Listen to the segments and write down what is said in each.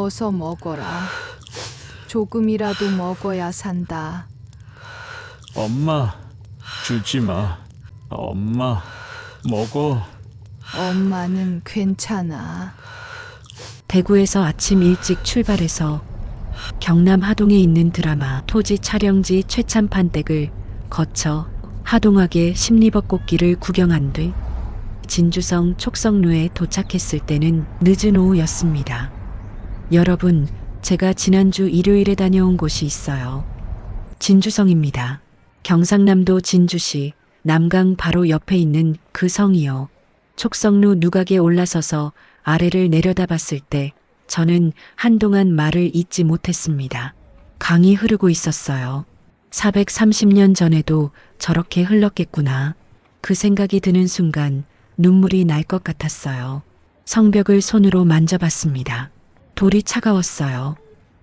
어서 먹어라. 조금이라도 먹어야 산다. 엄마, 주지 마. 엄마, 먹어. 엄마는 괜찮아. 대구에서 아침 일찍 출발해서 경남 하동에 있는 드라마 토지 촬영지 최참판 댁을 거쳐 하동학의 심리벚꽃길을 구경한 뒤 진주성 촉성루에 도착했을 때는 늦은 오후였습니다. 여러분, 제가 지난주 일요일에 다녀온 곳이 있어요. 진주성입니다. 경상남도 진주시 남강 바로 옆에 있는 그 성이요. 촉성루 누각에 올라서서 아래를 내려다봤을 때 저는 한동안 말을 잇지 못했습니다. 강이 흐르고 있었어요. 430년 전에도 저렇게 흘렀겠구나. 그 생각이 드는 순간 눈물이 날 것 같았어요. 성벽을 손으로 만져봤습니다. 돌이 차가웠어요.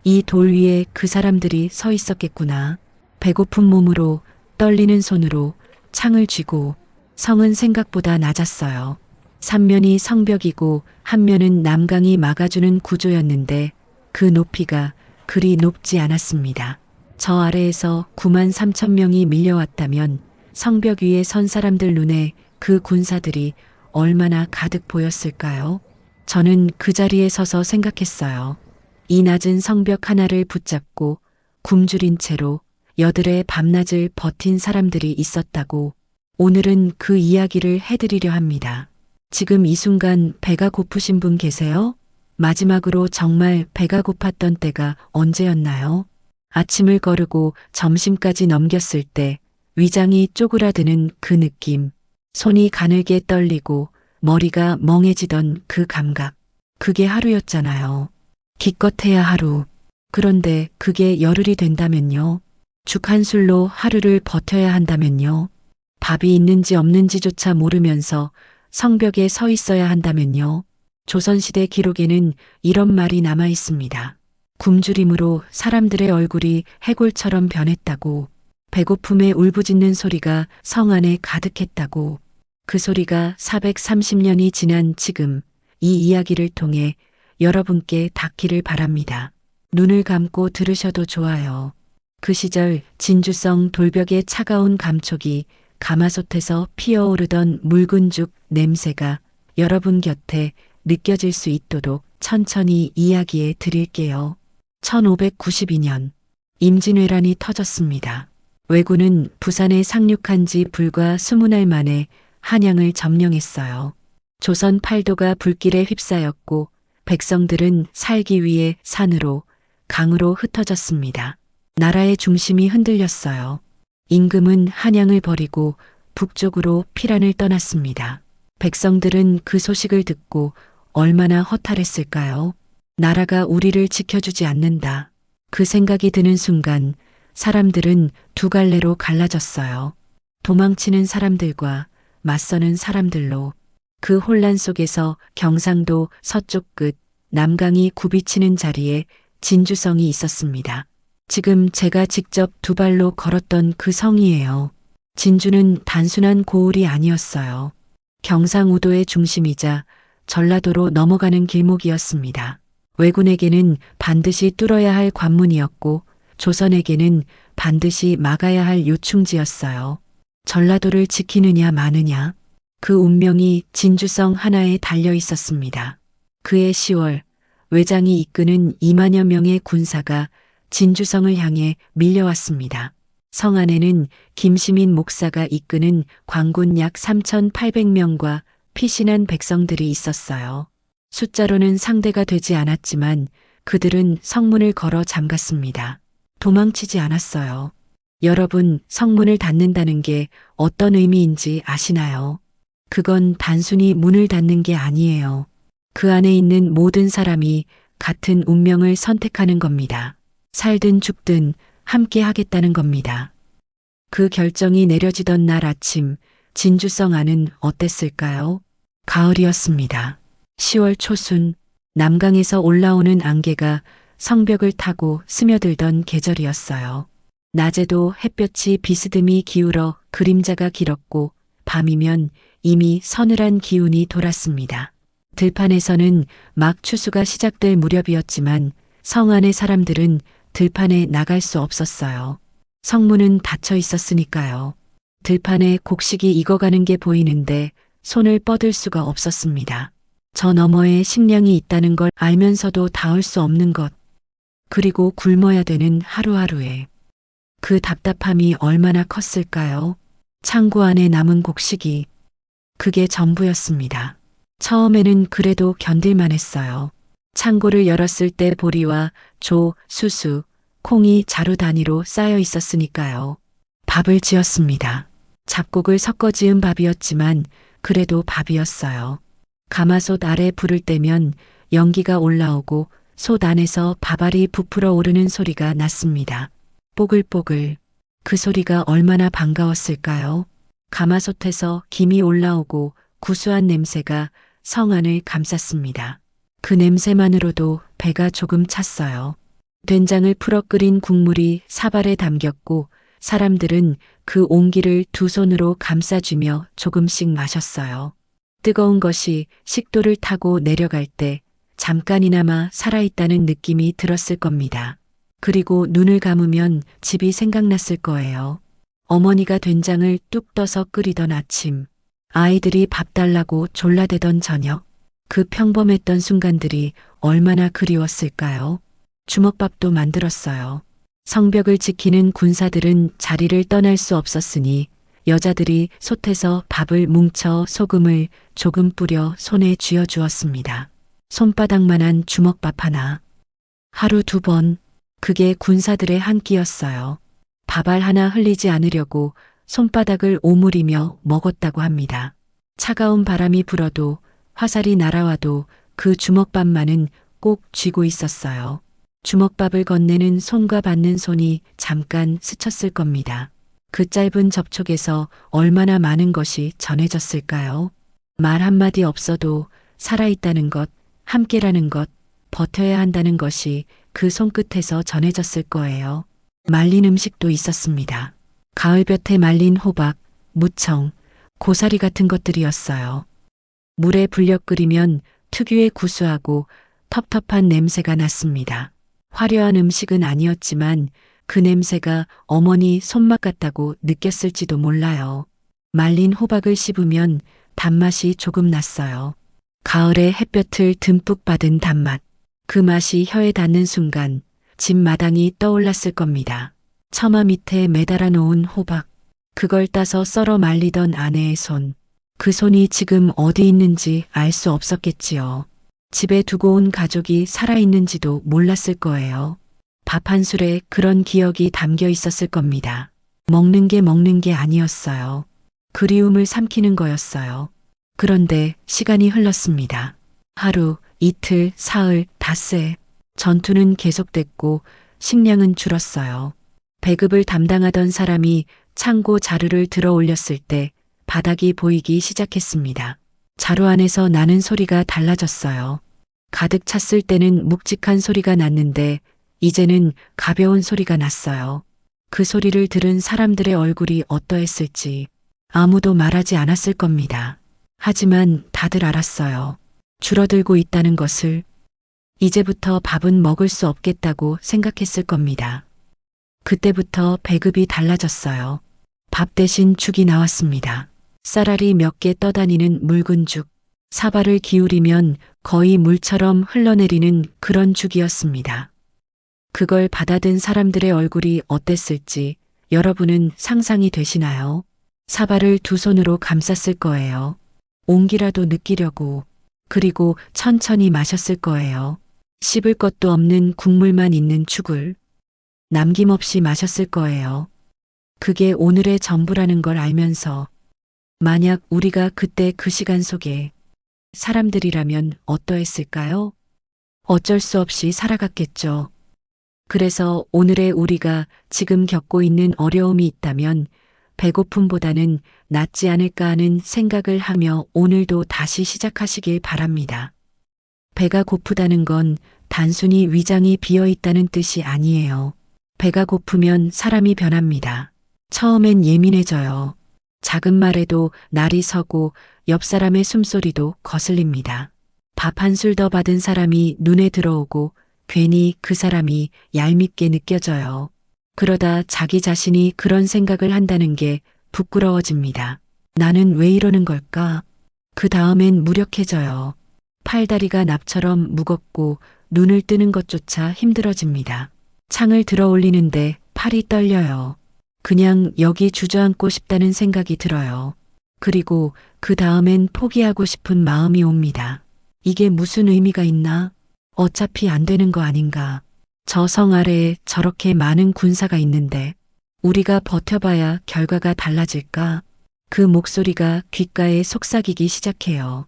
이 돌 위에 그 사람들이 서 있었겠구나. 배고픈 몸으로 떨리는 손으로 창을 쥐고. 성은 생각보다 낮았어요. 3면이 성벽이고 한 면은 남강이 막아주는 구조였는데 그 높이가 그리 높지 않았습니다. 저 아래에서 9만 3천 명이 밀려왔다면 성벽 위에 선 사람들 눈에 그 군사들이 얼마나 가득 보였을까요? 저는 그 자리에 서서 생각했어요. 이 낮은 성벽 하나를 붙잡고 굶주린 채로 여들의 밤낮을 버틴 사람들이 있었다고. 오늘은 그 이야기를 해드리려 합니다. 지금 이 순간 배가 고프신 분 계세요? 마지막으로 정말 배가 고팠던 때가 언제였나요? 아침을 거르고 점심까지 넘겼을 때 위장이 쪼그라드는 그 느낌, 손이 가늘게 떨리고 머리가 멍해지던 그 감각, 그게 하루였잖아요. 기껏해야 하루. 그런데 그게 열흘이 된다면요? 죽 한 술로 하루를 버텨야 한다면요? 밥이 있는지 없는지조차 모르면서 성벽에 서 있어야 한다면요? 조선시대 기록에는 이런 말이 남아 있습니다. 굶주림으로 사람들의 얼굴이 해골처럼 변했다고. 배고픔에 울부짖는 소리가 성 안에 가득했다고. 그 소리가 430년이 지난 지금 이 이야기를 통해 여러분께 닿기를 바랍니다. 눈을 감고 들으셔도 좋아요. 그 시절 진주성 돌벽의 차가운 감촉이 가마솥에서 피어오르던 묽은 죽 냄새가 여러분 곁에 느껴질 수 있도록 천천히 이야기해 드릴게요. 1592년 임진왜란이 터졌습니다. 왜군은 부산에 상륙한 지 불과 20날 만에 한양을 점령했어요. 조선 팔도가 불길에 휩싸였고 백성들은 살기 위해 산으로 강으로 흩어졌습니다. 나라의 중심이 흔들렸어요. 임금은 한양을 버리고 북쪽으로 피란을 떠났습니다. 백성들은 그 소식을 듣고 얼마나 허탈했을까요? 나라가 우리를 지켜주지 않는다. 그 생각이 드는 순간 사람들은 두 갈래로 갈라졌어요. 도망치는 사람들과 맞서는 사람들로. 그 혼란 속에서 경상도 서쪽 끝 남강이 굽이치는 자리에 진주성이 있었습니다. 지금 제가 직접 두 발로 걸었던 그 성이에요. 진주는 단순한 고을이 아니었어요. 경상우도의 중심이자 전라도로 넘어가는 길목이었습니다. 왜군에게는 반드시 뚫어야 할 관문이었고 조선에게는 반드시 막아야 할 요충지였어요. 전라도를 지키느냐 마느냐, 그 운명이 진주성 하나에 달려 있었습니다. 그해 10월 외장이 이끄는 2만여 명의 군사가 진주성을 향해 밀려왔습니다. 성 안에는 김시민 목사가 이끄는 광군 약 3,800명과 피신한 백성들이 있었어요. 숫자로는 상대가 되지 않았지만 그들은 성문을 걸어 잠갔습니다. 도망치지 않았어요. 여러분, 성문을 닫는다는 게 어떤 의미인지 아시나요? 그건 단순히 문을 닫는 게 아니에요. 그 안에 있는 모든 사람이 같은 운명을 선택하는 겁니다. 살든 죽든 함께 하겠다는 겁니다. 그 결정이 내려지던 날 아침, 진주성 안은 어땠을까요? 가을이었습니다. 10월 초순, 남강에서 올라오는 안개가 성벽을 타고 스며들던 계절이었어요. 낮에도 햇볕이 비스듬히 기울어 그림자가 길었고 밤이면 이미 서늘한 기운이 돌았습니다. 들판에서는 막 추수가 시작될 무렵이었지만 성 안의 사람들은 들판에 나갈 수 없었어요. 성문은 닫혀 있었으니까요. 들판에 곡식이 익어가는 게 보이는데 손을 뻗을 수가 없었습니다. 저 너머에 식량이 있다는 걸 알면서도 닿을 수 없는 것. 그리고 굶어야 되는 하루하루에 그 답답함이 얼마나 컸을까요? 창고 안에 남은 곡식이 그게 전부였습니다. 처음에는 그래도 견딜만 했어요. 창고를 열었을 때 보리와 조, 수수, 콩이 자루 단위로 쌓여 있었으니까요. 밥을 지었습니다. 잡곡을 섞어 지은 밥이었지만 그래도 밥이었어요. 가마솥 아래 불을 떼면 연기가 올라오고 솥 안에서 밥알이 부풀어 오르는 소리가 났습니다. 뽀글뽀글. 그 소리가 얼마나 반가웠을까요? 가마솥에서 김이 올라오고 구수한 냄새가 성 안을 감쌌습니다. 그 냄새만으로도 배가 조금 찼어요. 된장을 풀어 끓인 국물이 사발에 담겼고 사람들은 그 온기를 두 손으로 감싸주며 조금씩 마셨어요. 뜨거운 것이 식도를 타고 내려갈 때 잠깐이나마 살아있다는 느낌이 들었을 겁니다. 그리고 눈을 감으면 집이 생각났을 거예요. 어머니가 된장을 뚝 떠서 끓이던 아침, 아이들이 밥 달라고 졸라대던 저녁, 그 평범했던 순간들이 얼마나 그리웠을까요? 주먹밥도 만들었어요. 성벽을 지키는 군사들은 자리를 떠날 수 없었으니 여자들이 솥에서 밥을 뭉쳐 소금을 조금 뿌려 손에 쥐어주었습니다. 손바닥만한 주먹밥 하나. 하루 2번. 그게 군사들의 한 끼였어요. 밥알 하나 흘리지 않으려고 손바닥을 오므리며 먹었다고 합니다. 차가운 바람이 불어도 화살이 날아와도 그 주먹밥만은 꼭 쥐고 있었어요. 주먹밥을 건네는 손과 받는 손이 잠깐 스쳤을 겁니다. 그 짧은 접촉에서 얼마나 많은 것이 전해졌을까요? 말 한마디 없어도 살아있다는 것, 함께라는 것, 버텨야 한다는 것이 그 손끝에서 전해졌을 거예요. 말린 음식도 있었습니다. 가을볕에 말린 호박, 무청, 고사리 같은 것들이었어요. 물에 불려 끓이면 특유의 구수하고 텁텁한 냄새가 났습니다. 화려한 음식은 아니었지만 그 냄새가 어머니 손맛 같다고 느꼈을지도 몰라요. 말린 호박을 씹으면 단맛이 조금 났어요. 가을의 햇볕을 듬뿍 받은 단맛. 그 맛이 혀에 닿는 순간 집 마당이 떠올랐을 겁니다. 처마 밑에 매달아 놓은 호박. 그걸 따서 썰어 말리던 아내의 손. 그 손이 지금 어디 있는지 알 수 없었겠지요. 집에 두고 온 가족이 살아있는지도 몰랐을 거예요. 밥 한 술에 그런 기억이 담겨 있었을 겁니다. 먹는 게 아니었어요. 그리움을 삼키는 거였어요. 그런데 시간이 흘렀습니다. 하루, 이틀, 사흘, 닷새. 전투는 계속됐고 식량은 줄었어요. 배급을 담당하던 사람이 창고 자루를 들어 올렸을 때 바닥이 보이기 시작했습니다. 자루 안에서 나는 소리가 달라졌어요. 가득 찼을 때는 묵직한 소리가 났는데 이제는 가벼운 소리가 났어요. 그 소리를 들은 사람들의 얼굴이 어떠했을지 아무도 말하지 않았을 겁니다. 하지만 다들 알았어요. 줄어들고 있다는 것을. 이제부터 밥은 먹을 수 없겠다고 생각했을 겁니다. 그때부터 배급이 달라졌어요. 밥 대신 죽이 나왔습니다. 쌀알이 몇 개 떠다니는 묽은 죽. 사발을 기울이면 거의 물처럼 흘러내리는 그런 죽이었습니다. 그걸 받아든 사람들의 얼굴이 어땠을지 여러분은 상상이 되시나요? 사발을 두 손으로 감쌌을 거예요. 온기라도 느끼려고. 그리고 천천히 마셨을 거예요. 씹을 것도 없는 국물만 있는 죽을 남김없이 마셨을 거예요. 그게 오늘의 전부라는 걸 알면서 만약 우리가 그때 그 시간 속에 사람들이라면 어떠했을까요? 어쩔 수 없이 살아갔겠죠. 그래서 오늘의 우리가 지금 겪고 있는 어려움이 있다면 배고픔보다는 낫지 않을까 하는 생각을 하며 오늘도 다시 시작하시길 바랍니다. 배가 고프다는 건 단순히 위장이 비어 있다는 뜻이 아니에요. 배가 고프면 사람이 변합니다. 처음엔 예민해져요. 작은 말에도 날이 서고 옆 사람의 숨소리도 거슬립니다. 밥 한 술 더 받은 사람이 눈에 들어오고 괜히 그 사람이 얄밉게 느껴져요. 그러다 자기 자신이 그런 생각을 한다는 게 부끄러워집니다. 나는 왜 이러는 걸까? 그 다음엔 무력해져요. 팔다리가 납처럼 무겁고 눈을 뜨는 것조차 힘들어집니다. 창을 들어 올리는데 팔이 떨려요. 그냥 여기 주저앉고 싶다는 생각이 들어요. 그리고 그 다음엔 포기하고 싶은 마음이 옵니다. 이게 무슨 의미가 있나? 어차피 안 되는 거 아닌가? 저 성 아래에 저렇게 많은 군사가 있는데 우리가 버텨봐야 결과가 달라질까? 그 목소리가 귓가에 속삭이기 시작해요.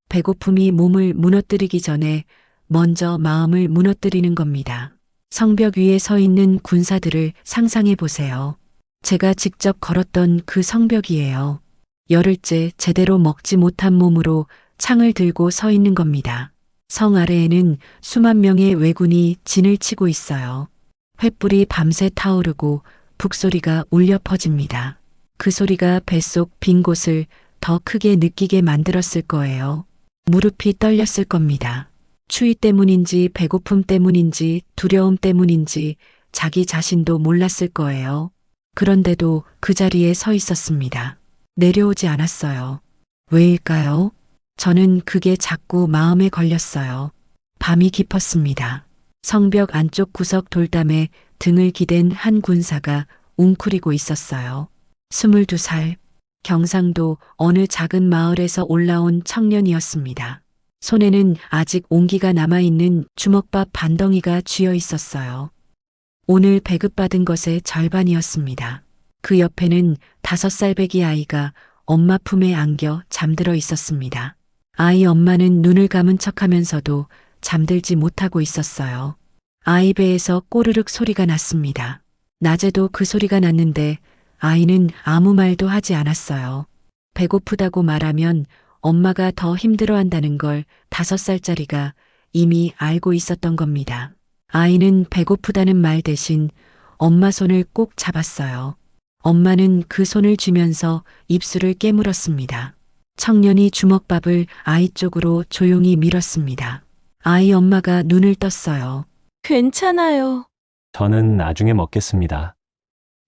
배고픔이 몸을 무너뜨리기 전에 먼저 마음을 무너뜨리는 겁니다. 성벽 위에 서 있는 군사들을 상상해 보세요. 제가 직접 걸었던 그 성벽이에요. 열흘째 제대로 먹지 못한 몸으로 창을 들고 서 있는 겁니다. 성 아래에는 수만 명의 왜군이 진을 치고 있어요. 횃불이 밤새 타오르고 북소리가 울려 퍼집니다. 그 소리가 뱃속 빈 곳을 더 크게 느끼게 만들었을 거예요. 무릎이 떨렸을 겁니다. 추위 때문인지 배고픔 때문인지 두려움 때문인지 자기 자신도 몰랐을 거예요. 그런데도 그 자리에 서 있었습니다. 내려오지 않았어요. 왜일까요? 저는 그게 자꾸 마음에 걸렸어요. 밤이 깊었습니다. 성벽 안쪽 구석 돌담에 등을 기댄 한 군사가 웅크리고 있었어요. 22살, 경상도 어느 작은 마을에서 올라온 청년이었습니다. 손에는 아직 온기가 남아있는 주먹밥 반덩이가 쥐어 있었어요. 오늘 배급받은 것의 절반이었습니다. 그 옆에는 5살 배기 아이가 엄마 품에 안겨 잠들어 있었습니다. 아이 엄마는 눈을 감은 척하면서도 잠들지 못하고 있었어요. 아이 배에서 꼬르륵 소리가 났습니다. 낮에도 그 소리가 났는데 아이는 아무 말도 하지 않았어요. 배고프다고 말하면 엄마가 더 힘들어한다는 걸 5살짜리가 이미 알고 있었던 겁니다. 아이는 배고프다는 말 대신 엄마 손을 꼭 잡았어요. 엄마는 그 손을 쥐면서 입술을 깨물었습니다. 청년이 주먹밥을 아이 쪽으로 조용히 밀었습니다. 아이 엄마가 눈을 떴어요. 괜찮아요. 저는 나중에 먹겠습니다.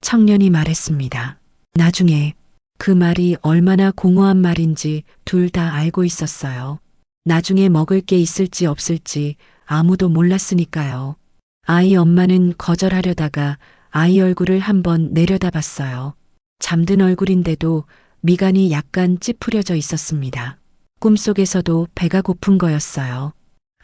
청년이 말했습니다. 나중에 그 말이 얼마나 공허한 말인지 둘 다 알고 있었어요. 나중에 먹을 게 있을지 없을지 아무도 몰랐으니까요. 아이 엄마는 거절하려다가 아이 얼굴을 한번 내려다봤어요. 잠든 얼굴인데도 미간이 약간 찌푸려져 있었습니다. 꿈속에서도 배가 고픈 거였어요.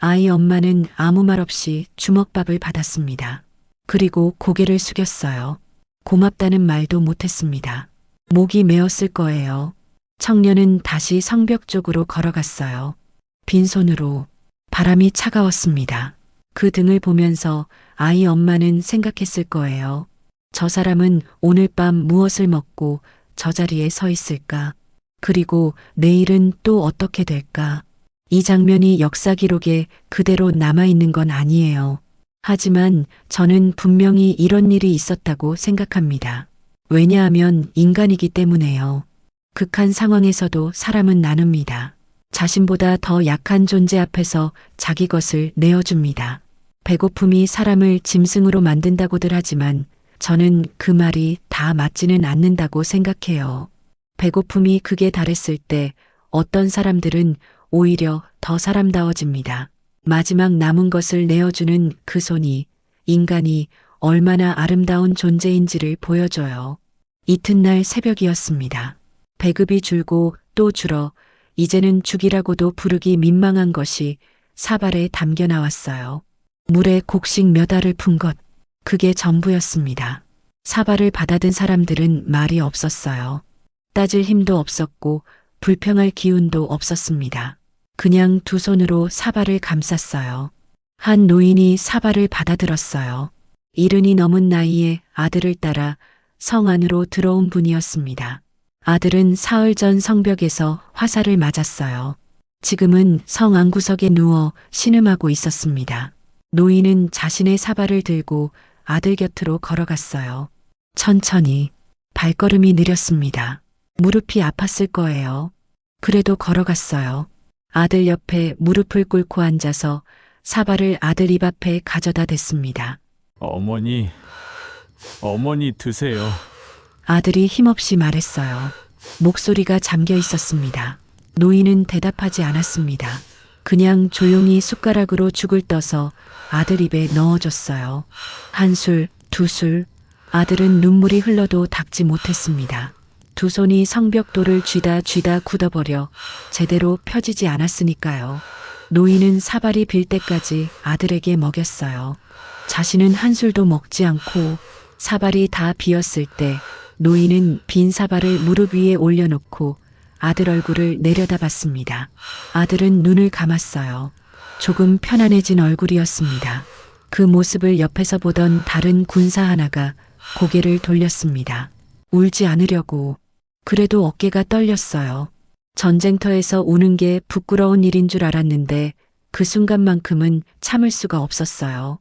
아이 엄마는 아무 말 없이 주먹밥을 받았습니다. 그리고 고개를 숙였어요. 고맙다는 말도 못했습니다. 목이 메었을 거예요. 청년은 다시 성벽 쪽으로 걸어갔어요. 빈손으로. 바람이 차가웠습니다. 그 등을 보면서 아이 엄마는 생각했을 거예요. 저 사람은 오늘 밤 무엇을 먹고 저 자리에 서 있을까? 그리고 내일은 또 어떻게 될까? 이 장면이 역사 기록에 그대로 남아있는 건 아니에요. 하지만 저는 분명히 이런 일이 있었다고 생각합니다. 왜냐하면 인간이기 때문에요. 극한 상황에서도 사람은 나눕니다. 자신보다 더 약한 존재 앞에서 자기 것을 내어줍니다. 배고픔이 사람을 짐승으로 만든다고들 하지만 저는 그 말이 다 맞지는 않는다고 생각해요. 배고픔이 극에 달했을 때 어떤 사람들은 오히려 더 사람다워집니다. 마지막 남은 것을 내어주는 그 손이 인간이 얼마나 아름다운 존재인지를 보여줘요. 이튿날 새벽이었습니다. 배급이 줄고 또 줄어 이제는 죽이라고도 부르기 민망한 것이 사발에 담겨 나왔어요. 물에 곡식 몇 알을 푼 것, 그게 전부였습니다. 사발을 받아든 사람들은 말이 없었어요. 따질 힘도 없었고 불평할 기운도 없었습니다. 그냥 두 손으로 사발을 감쌌어요. 한 노인이 사발을 받아들었어요. 70이 넘은 나이에 아들을 따라 성 안으로 들어온 분이었습니다. 아들은 사흘 전 성벽에서 화살을 맞았어요. 지금은 성 안구석에 누워 신음하고 있었습니다. 노인은 자신의 사발을 들고 아들 곁으로 걸어갔어요. 천천히. 발걸음이 느렸습니다. 무릎이 아팠을 거예요. 그래도 걸어갔어요. 아들 옆에 무릎을 꿇고 앉아서 사발을 아들 입 앞에 가져다 댔습니다. 어머니 드세요. 아들이 힘없이 말했어요. 목소리가 잠겨 있었습니다. 노인은 대답하지 않았습니다. 그냥 조용히 숟가락으로 죽을 떠서 아들 입에 넣어줬어요. 한 술, 두 술. 아들은 눈물이 흘러도 닦지 못했습니다. 두 손이 성벽돌을 쥐다 굳어버려 제대로 펴지지 않았으니까요. 노인은 사발이 빌 때까지 아들에게 먹였어요. 자신은 한 술도 먹지 않고 사발이 다 비었을 때 노인은 빈 사발을 무릎 위에 올려놓고 아들 얼굴을 내려다봤습니다. 아들은 눈을 감았어요. 조금 편안해진 얼굴이었습니다. 그 모습을 옆에서 보던 다른 군사 하나가 고개를 돌렸습니다. 울지 않으려고. 그래도 어깨가 떨렸어요. 전쟁터에서 우는 게 부끄러운 일인 줄 알았는데 그 순간만큼은 참을 수가 없었어요.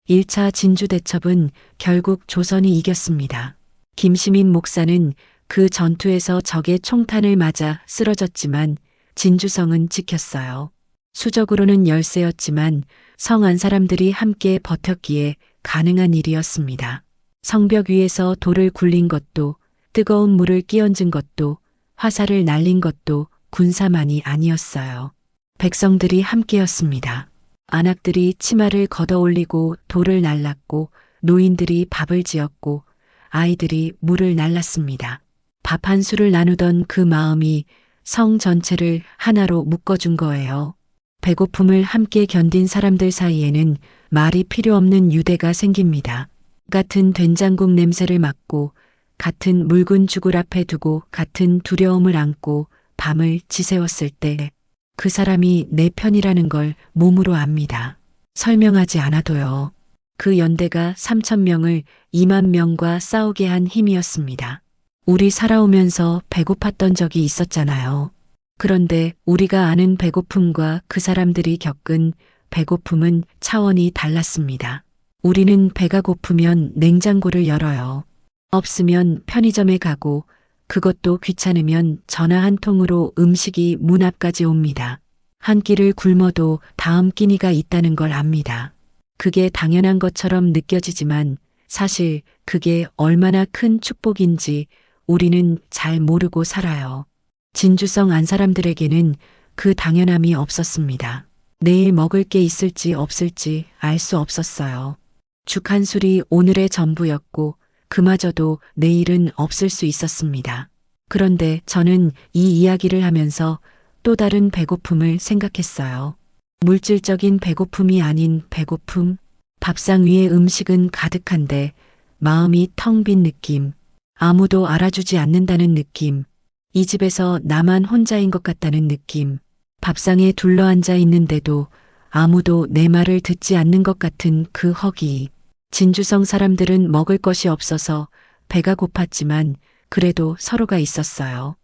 1차 진주대첩은 결국 조선이 이겼습니다. 김시민 목사는 그 전투에서 적의 총탄을 맞아 쓰러졌지만 진주성은 지켰어요. 수적으로는 열세였지만 성 안 사람들이 함께 버텼기에 가능한 일이었습니다. 성벽 위에서 돌을 굴린 것도 뜨거운 물을 끼얹은 것도 화살을 날린 것도 군사만이 아니었어요. 백성들이 함께였습니다. 안악들이 치마를 걷어 올리고 돌을 날랐고 노인들이 밥을 지었고 아이들이 물을 날랐습니다. 밥 한 술을 나누던 그 마음이 성 전체를 하나로 묶어준 거예요. 배고픔을 함께 견딘 사람들 사이에는 말이 필요 없는 유대가 생깁니다. 같은 된장국 냄새를 맡고 같은 묽은 죽을 앞에 두고 같은 두려움을 안고 밤을 지새웠을 때 그 사람이 내 편이라는 걸 몸으로 압니다. 설명하지 않아도요. 그 연대가 3,000명을 2만 명과 싸우게 한 힘이었습니다. 우리 살아오면서 배고팠던 적이 있었잖아요. 그런데 우리가 아는 배고픔과 그 사람들이 겪은 배고픔은 차원이 달랐습니다. 우리는 배가 고프면 냉장고를 열어요. 없으면 편의점에 가고 그것도 귀찮으면 전화 한 통으로 음식이 문 앞까지 옵니다. 한 끼를 굶어도 다음 끼니가 있다는 걸 압니다. 그게 당연한 것처럼 느껴지지만 사실 그게 얼마나 큰 축복인지 우리는 잘 모르고 살아요. 진주성 안 사람들에게는 그 당연함이 없었습니다. 내일 먹을 게 있을지 없을지 알 수 없었어요. 죽 한 술이 오늘의 전부였고 그마저도 내일은 없을 수 있었습니다. 그런데 저는 이 이야기를 하면서 또 다른 배고픔을 생각했어요. 물질적인 배고픔이 아닌 배고픔. 밥상 위에 음식은 가득한데 마음이 텅 빈 느낌. 아무도 알아주지 않는다는 느낌. 이 집에서 나만 혼자인 것 같다는 느낌. 밥상에 둘러앉아 있는데도 아무도 내 말을 듣지 않는 것 같은 그 허기. 진주성 사람들은 먹을 것이 없어서 배가 고팠지만 그래도 서로가 있었어요.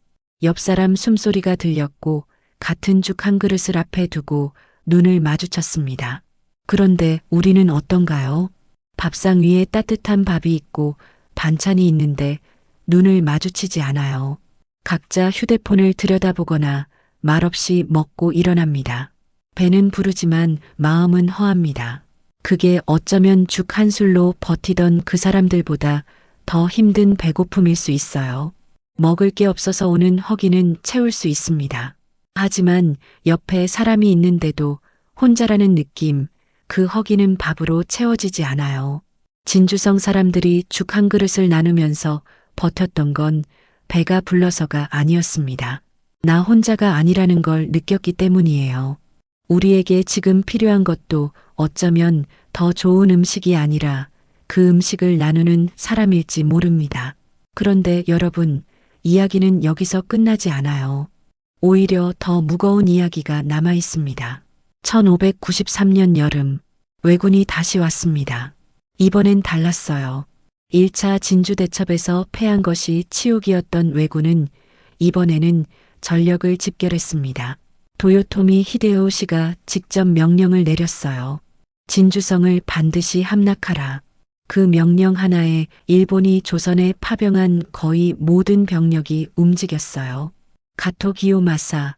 옆 사람 숨소리가 들렸고 같은 죽 한 그릇을 앞에 두고 눈을 마주쳤습니다. 그런데 우리는 어떤가요? 밥상 위에 따뜻한 밥이 있고 반찬이 있는데 눈을 마주치지 않아요. 각자 휴대폰을 들여다보거나 말없이 먹고 일어납니다. 배는 부르지만 마음은 허합니다. 그게 어쩌면 죽 한 술로 버티던 그 사람들보다 더 힘든 배고픔일 수 있어요. 먹을 게 없어서 오는 허기는 채울 수 있습니다. 하지만 옆에 사람이 있는데도 혼자라는 느낌, 그 허기는 밥으로 채워지지 않아요. 진주성 사람들이 죽 한 그릇을 나누면서 버텼던 건 배가 불러서가 아니었습니다. 나 혼자가 아니라는 걸 느꼈기 때문이에요. 우리에게 지금 필요한 것도 어쩌면 더 좋은 음식이 아니라 그 음식을 나누는 사람일지 모릅니다. 그런데 여러분, 이야기는 여기서 끝나지 않아요. 오히려 더 무거운 이야기가 남아 있습니다. 1593년 여름, 왜군이 다시 왔습니다. 이번엔 달랐어요. 1차 진주대첩에서 패한 것이 치욕이었던 왜군은 이번에는 전력을 집결했습니다. 도요토미 히데요시가 직접 명령을 내렸어요. 진주성을 반드시 함락하라. 그 명령 하나에 일본이 조선에 파병한 거의 모든 병력이 움직였어요. 가토 기요마사,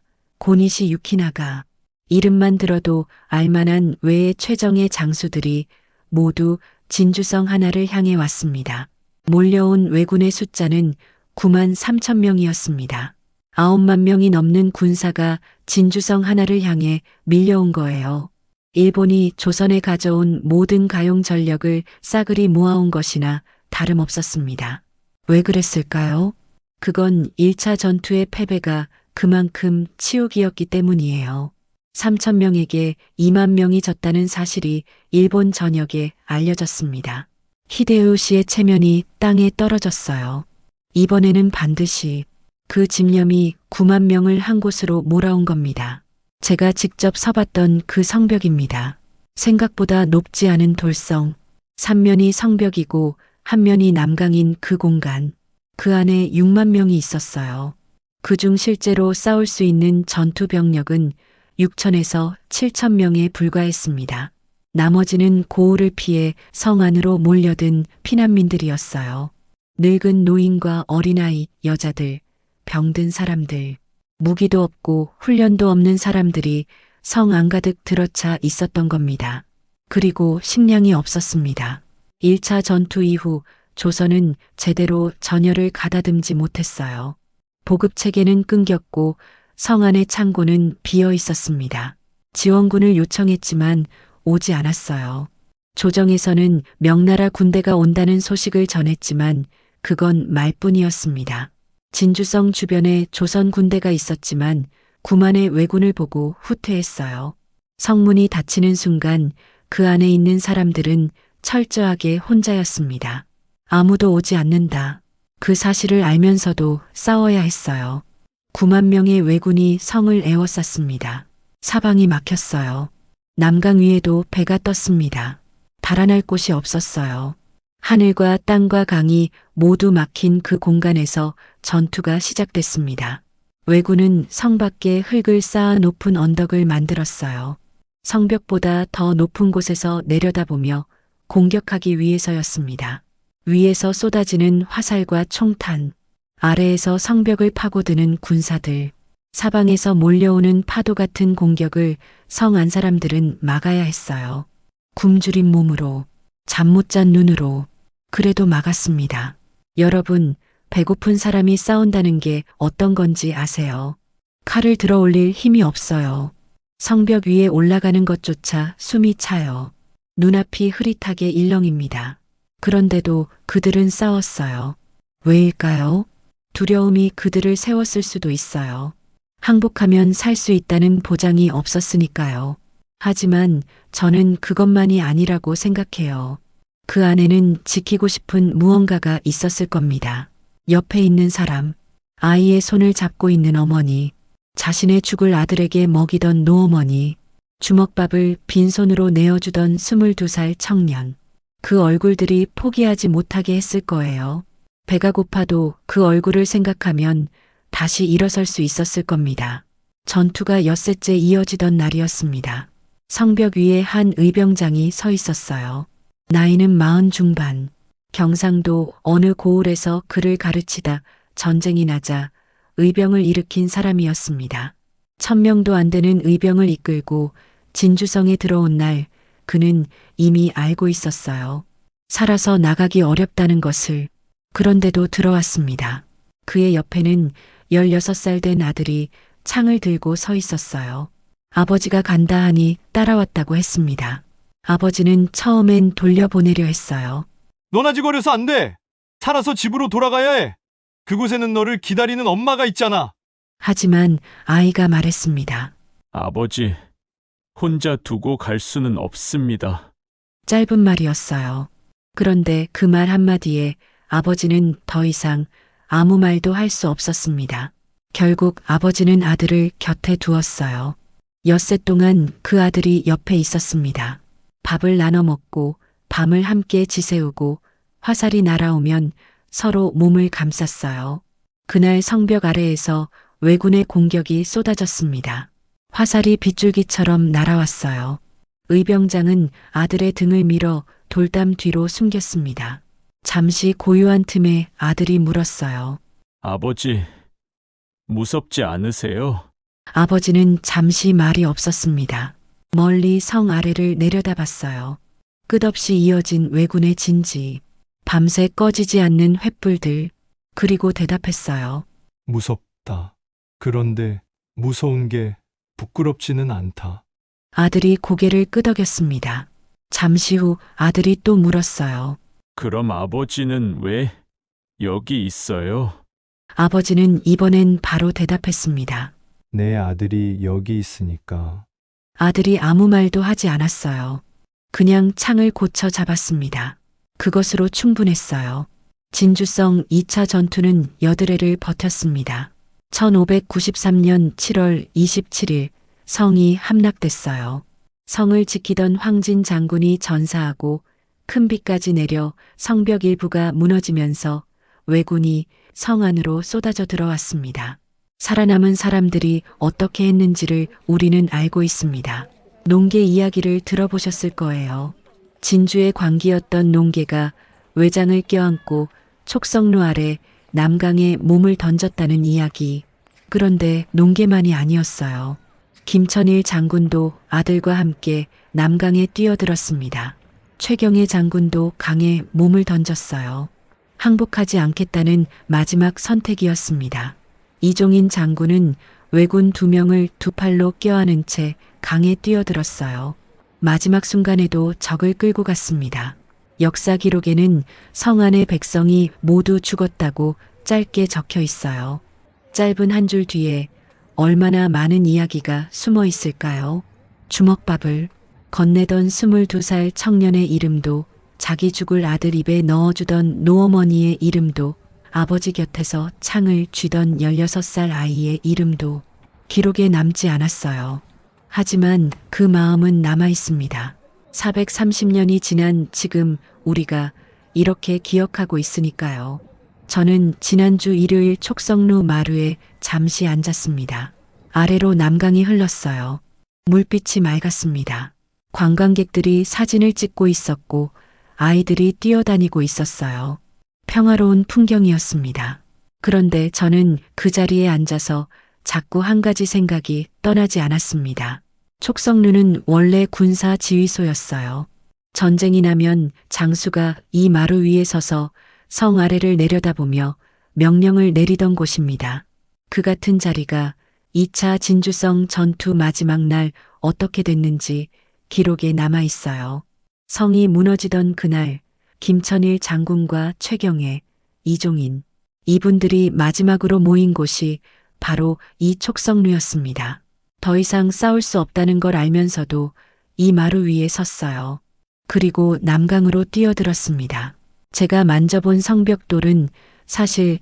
고니시 유키나가. 이름만 들어도 알만한 외의 최정예 장수들이 모두 진주성 하나를 향해 왔습니다. 몰려온 왜군의 숫자는 9만 3천 명이었습니다. 9만 명이 넘는 군사가 진주성 하나를 향해 밀려온 거예요. 일본이 조선에 가져온 모든 가용 전력을 싸그리 모아온 것이나 다름없었습니다. 왜 그랬을까요? 그건 1차 전투의 패배가 그만큼 치욕이었기 때문이에요. 3천 명에게 2만 명이 졌다는 사실이 일본 전역에 알려졌습니다. 히데요시의 체면이 땅에 떨어졌어요. 이번에는 반드시 그 집념이 9만 명을 한 곳으로 몰아온 겁니다. 제가 직접 서봤던 그 성벽입니다. 생각보다 높지 않은 돌성, 3면이 성벽이고 한 면이 남강인 그 공간. 그 안에 6만 명이 있었어요. 그중 실제로 싸울 수 있는 전투 병력은 6천에서 7천 명에 불과했습니다. 나머지는 고을을 피해 성 안으로 몰려든 피난민들이었어요. 늙은 노인과 어린아이, 여자들, 병든 사람들, 무기도 없고 훈련도 없는 사람들이 성 안가득 들어차 있었던 겁니다. 그리고 식량이 없었습니다. 1차 전투 이후 조선은 제대로 전열을 가다듬지 못했어요. 보급 체계는 끊겼고 성 안의 창고는 비어 있었습니다. 지원군을 요청했지만 오지 않았어요. 조정에서는 명나라 군대가 온다는 소식을 전했지만 그건 말뿐이었습니다. 진주성 주변에 조선 군대가 있었지만 9만의 왜군을 보고 후퇴했어요. 성문이 닫히는 순간 그 안에 있는 사람들은 철저하게 혼자였습니다. 아무도 오지 않는다. 그 사실을 알면서도 싸워야 했어요. 9만 명의 왜군이 성을 에워쌌습니다. 사방이 막혔어요. 남강 위에도 배가 떴습니다. 달아날 곳이 없었어요. 하늘과 땅과 강이 모두 막힌 그 공간에서 전투가 시작됐습니다. 왜군은 성 밖에 흙을 쌓아 높은 언덕을 만들었어요. 성벽보다 더 높은 곳에서 내려다보며 공격하기 위해서였습니다. 위에서 쏟아지는 화살과 총탄, 아래에서 성벽을 파고드는 군사들, 사방에서 몰려오는 파도 같은 공격을 성 안 사람들은 막아야 했어요. 굶주린 몸으로, 잠 못 잔 눈으로, 그래도 막았습니다. 여러분, 배고픈 사람이 싸운다는 게 어떤 건지 아세요? 칼을 들어 올릴 힘이 없어요. 성벽 위에 올라가는 것조차 숨이 차요. 눈앞이 흐릿하게 일렁입니다. 그런데도 그들은 싸웠어요. 왜일까요? 두려움이 그들을 세웠을 수도 있어요. 항복하면 살 수 있다는 보장이 없었으니까요. 하지만 저는 그것만이 아니라고 생각해요. 그 안에는 지키고 싶은 무언가가 있었을 겁니다. 옆에 있는 사람, 아이의 손을 잡고 있는 어머니, 자신의 죽을 아들에게 먹이던 노어머니, 주먹밥을 빈손으로 내어주던 22살 청년. 그 얼굴들이 포기하지 못하게 했을 거예요. 배가 고파도 그 얼굴을 생각하면 다시 일어설 수 있었을 겁니다. 전투가 엿새째 이어지던 날이었습니다. 성벽 위에 한 의병장이 서 있었어요. 나이는 40 중반. 경상도 어느 고을에서 그를 가르치다 전쟁이 나자 의병을 일으킨 사람이었습니다. 1000명도 안 되는 의병을 이끌고 진주성에 들어온 날 그는 이미 알고 있었어요. 살아서 나가기 어렵다는 것을. 그런데도 들어왔습니다. 그의 옆에는 16살 된 아들이 창을 들고 서 있었어요. 아버지가 간다 하니 따라왔다고 했습니다. 아버지는 처음엔 돌려보내려 했어요. 너나지거려서 안 돼. 살아서 집으로 돌아가야 해. 그곳에는 너를 기다리는 엄마가 있잖아. 하지만 아이가 말했습니다. 아버지, 혼자 두고 갈 수는 없습니다. 짧은 말이었어요. 그런데 그 말 한마디에 아버지는 더 이상 아무 말도 할 수 없었습니다. 결국 아버지는 아들을 곁에 두었어요. 엿새 동안 그 아들이 옆에 있었습니다. 밥을 나눠 먹고 밤을 함께 지새우고 화살이 날아오면 서로 몸을 감쌌어요. 그날 성벽 아래에서 왜군의 공격이 쏟아졌습니다. 화살이 빗줄기처럼 날아왔어요. 의병장은 아들의 등을 밀어 돌담 뒤로 숨겼습니다. 잠시 고요한 틈에 아들이 물었어요. 아버지, 무섭지 않으세요? 아버지는 잠시 말이 없었습니다. 멀리 성 아래를 내려다봤어요. 끝없이 이어진 왜군의 진지, 밤새 꺼지지 않는 횃불들, 그리고 대답했어요. 무섭다. 그런데 무서운 게 부끄럽지는 않다. 아들이 고개를 끄덕였습니다. 잠시 후 아들이 또 물었어요. 그럼 아버지는 왜 여기 있어요? 아버지는 이번엔 바로 대답했습니다. 내 아들이 여기 있으니까. 아들이 아무 말도 하지 않았어요. 그냥 창을 고쳐 잡았습니다. 그것으로 충분했어요. 진주성 2차 전투는 여드레를 버텼습니다. 1593년 7월 27일 성이 함락됐어요. 성을 지키던 황진 장군이 전사하고 큰 비까지 내려 성벽 일부가 무너지면서 왜군이 성 안으로 쏟아져 들어왔습니다. 살아남은 사람들이 어떻게 했는지를 우리는 알고 있습니다. 농계 이야기를 들어보셨을 거예요. 진주의 광기였던 농계가 외장을 껴안고 촉성루 아래 남강에 몸을 던졌다는 이야기. 그런데 농계만이 아니었어요. 김천일 장군도 아들과 함께 남강에 뛰어들었습니다. 최경혜 장군도 강에 몸을 던졌어요. 항복하지 않겠다는 마지막 선택이었습니다. 이종인 장군은 왜군 2명을 두 팔로 껴안은 채 강에 뛰어들었어요. 마지막 순간에도 적을 끌고 갔습니다. 역사 기록에는 성 안의 백성이 모두 죽었다고 짧게 적혀 있어요. 짧은 한 줄 뒤에 얼마나 많은 이야기가 숨어 있을까요? 주먹밥을 건네던 22살 청년의 이름도, 자기 죽을 아들 입에 넣어주던 노어머니의 이름도, 아버지 곁에서 창을 쥐던 16살 아이의 이름도 기록에 남지 않았어요. 하지만 그 마음은 남아 있습니다. 430년이 지난 지금 우리가 이렇게 기억하고 있으니까요. 저는 지난주 일요일 촉성루 마루에 잠시 앉았습니다. 아래로 남강이 흘렀어요. 물빛이 맑았습니다. 관광객들이 사진을 찍고 있었고 아이들이 뛰어다니고 있었어요. 평화로운 풍경이었습니다. 그런데 저는 그 자리에 앉아서 자꾸 한 가지 생각이 떠나지 않았습니다. 촉성루는 원래 군사 지휘소였어요. 전쟁이 나면 장수가 이 마루 위에 서서 성 아래를 내려다보며 명령을 내리던 곳입니다. 그 같은 자리가 2차 진주성 전투 마지막 날 어떻게 됐는지 기록에 남아 있어요. 성이 무너지던 그날 김천일 장군과 최경혜, 이종인, 이분들이 마지막으로 모인 곳이 바로 이 촉성루였습니다. 더 이상 싸울 수 없다는 걸 알면서도 이 마루 위에 섰어요. 그리고 남강으로 뛰어들었습니다. 제가 만져본 성벽돌은 사실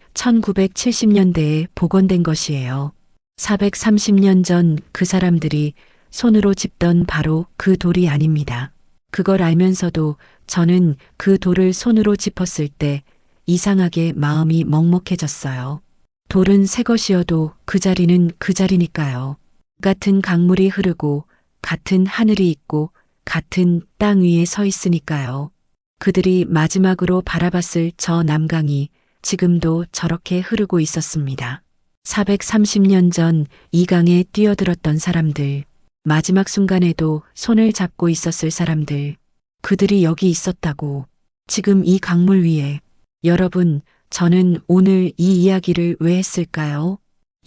1970년대에 복원된 것이에요. 430년 전 그 사람들이 손으로 짚던 바로 그 돌이 아닙니다. 그걸 알면서도 저는 그 돌을 손으로 짚었을 때 이상하게 마음이 먹먹해졌어요. 돌은 새 것이어도 그 자리는 그 자리니까요. 같은 강물이 흐르고 같은 하늘이 있고 같은 땅 위에 서 있으니까요. 그들이 마지막으로 바라봤을 저 남강이 지금도 저렇게 흐르고 있었습니다. 430년 전 이 강에 뛰어들었던 사람들, 마지막 순간에도 손을 잡고 있었을 사람들, 그들이 여기 있었다고, 지금 이 강물 위에. 여러분, 저는 오늘 이 이야기를 왜 했을까요?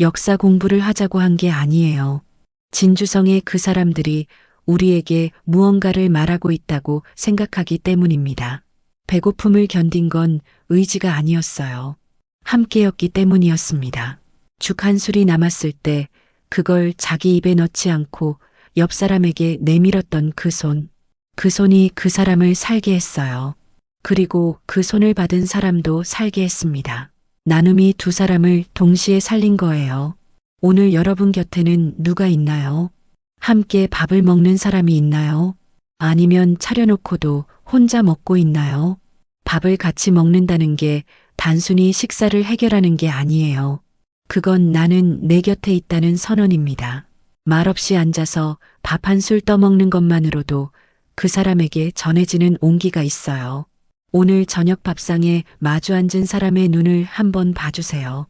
역사 공부를 하자고 한 게 아니에요. 진주성의 그 사람들이 우리에게 무언가를 말하고 있다고 생각하기 때문입니다. 배고픔을 견딘 건 의지가 아니었어요. 함께였기 때문이었습니다. 죽 한 술이 남았을 때 그걸 자기 입에 넣지 않고 옆 사람에게 내밀었던 그 손. 그 손이 그 사람을 살게 했어요. 그리고 그 손을 받은 사람도 살게 했습니다. 나눔이 두 사람을 동시에 살린 거예요. 오늘 여러분 곁에는 누가 있나요? 함께 밥을 먹는 사람이 있나요? 아니면 차려놓고도 혼자 먹고 있나요? 밥을 같이 먹는다는 게 단순히 식사를 해결하는 게 아니에요. 그건 나는 내 곁에 있다는 선언입니다. 말없이 앉아서 밥 한 술 떠먹는 것만으로도 그 사람에게 전해지는 온기가 있어요. 오늘 저녁 밥상에 마주 앉은 사람의 눈을 한번 봐주세요.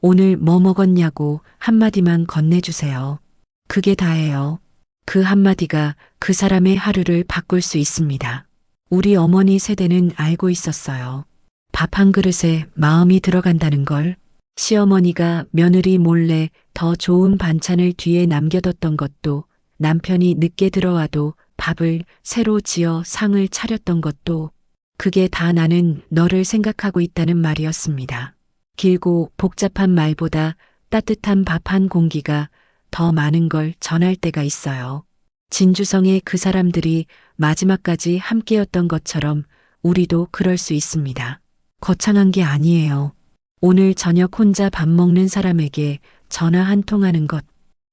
오늘 뭐 먹었냐고 한마디만 건네주세요. 그게 다예요. 그 한마디가 그 사람의 하루를 바꿀 수 있습니다. 우리 어머니 세대는 알고 있었어요. 밥 한 그릇에 마음이 들어간다는 걸. 시어머니가 며느리 몰래 더 좋은 반찬을 뒤에 남겨뒀던 것도, 남편이 늦게 들어와도 밥을 새로 지어 상을 차렸던 것도, 그게 다 나는 너를 생각하고 있다는 말이었습니다. 길고 복잡한 말보다 따뜻한 밥 한 공기가 더 많은 걸 전할 때가 있어요. 진주성의 그 사람들이 마지막까지 함께였던 것처럼 우리도 그럴 수 있습니다. 거창한 게 아니에요. 오늘 저녁 혼자 밥 먹는 사람에게 전화 한 통 하는 것,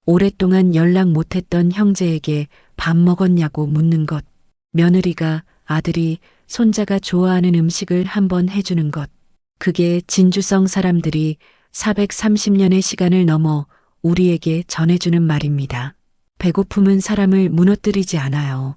오랫동안 연락 못했던 형제에게 밥 먹었냐고 묻는 것, 며느리가 아들이 손자가 좋아하는 음식을 한번 해주는 것, 그게 진주성 사람들이 430년의 시간을 넘어 우리에게 전해주는 말입니다. 배고픔은 사람을 무너뜨리지 않아요.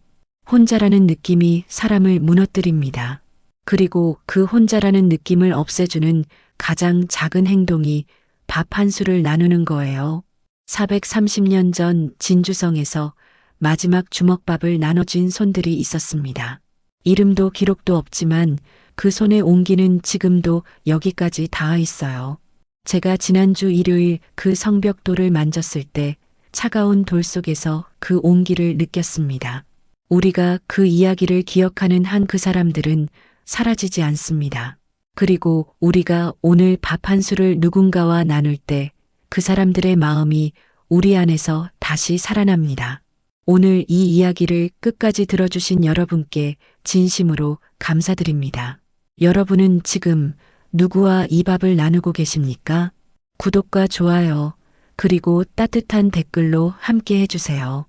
혼자라는 느낌이 사람을 무너뜨립니다. 그리고 그 혼자라는 느낌을 없애주는 가장 작은 행동이 밥 한 술을 나누는 거예요. 430년 전 진주성에서 마지막 주먹밥을 나눠준 손들이 있었습니다. 이름도 기록도 없지만 그 손의 온기는 지금도 여기까지 닿아 있어요. 제가 지난주 일요일 그 성벽돌을 만졌을 때 차가운 돌 속에서 그 온기를 느꼈습니다. 우리가 그 이야기를 기억하는 한 그 사람들은 사라지지 않습니다. 그리고 우리가 오늘 밥 한 술을 누군가와 나눌 때 그 사람들의 마음이 우리 안에서 다시 살아납니다. 오늘 이 이야기를 끝까지 들어주신 여러분께 진심으로 감사드립니다. 여러분은 지금 누구와 이 밥을 나누고 계십니까? 구독과 좋아요, 그리고 따뜻한 댓글로 함께 해주세요.